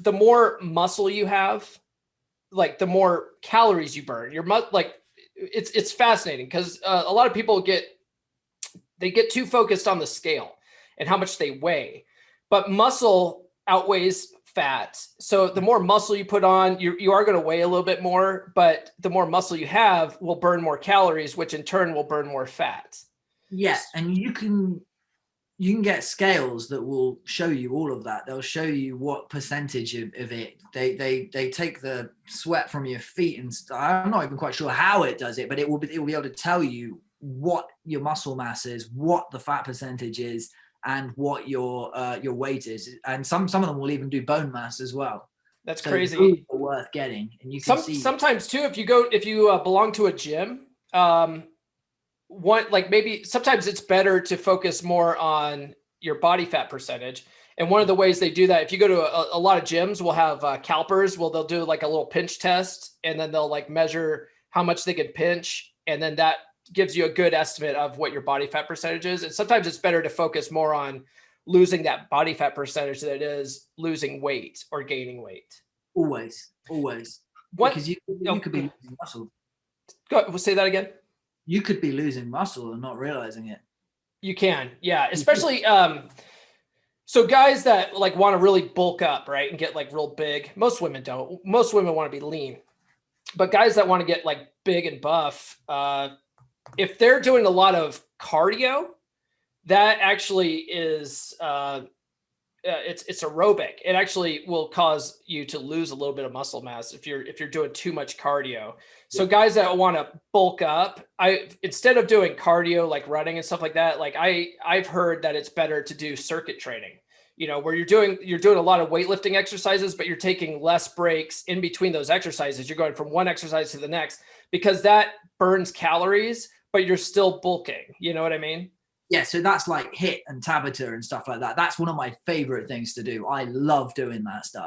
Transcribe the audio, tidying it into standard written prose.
the more muscle you have, like the more calories you burn. Like it's fascinating because a lot of people get too focused on the scale and how much they weigh, but muscle outweighs fat. So the more muscle you put on, you are going to weigh a little bit more, but the more muscle you have will burn more calories, which in turn will burn more fat. Yeah, and you can get scales that will show you all of that. They'll show you what percentage of it. They take the sweat from your feet and I'm not even quite sure how it does it, but it will be able to tell you what your muscle mass is, what the fat percentage is, and what your weight is. And some of them will even do bone mass as well. That's so crazy. Those are worth getting, and you can see sometimes too. If you belong to a gym, maybe sometimes it's better to focus more on your body fat percentage. And one of the ways they do that, if you go to a lot of gyms, will have calipers. They'll do like a little pinch test, and then they'll like measure how much they can pinch, and then that gives you a good estimate of what your body fat percentage is. And sometimes it's better to focus more on losing that body fat percentage than it is losing weight or gaining weight. Always. Because you could be losing muscle. We'll say that again. You could be losing muscle and not realizing it. You can, yeah. Especially so guys that like want to really bulk up, right, and get like real big. Most women don't. Most women want to be lean. But guys that want to get like big and buff, if they're doing a lot of cardio, that actually is it's aerobic. It actually will cause you to lose a little bit of muscle mass if you're doing too much cardio. So guys that want to bulk up, instead of doing cardio like running and stuff like that, like I've heard that it's better to do circuit training, where you're doing a lot of weightlifting exercises, but you're taking less breaks in between those exercises. You're going from one exercise to the next because that burns calories, but you're still bulking. You know what I mean? Yeah, so that's like HIIT and Tabata and stuff like that. That's one of my favorite things to do. I love doing that stuff.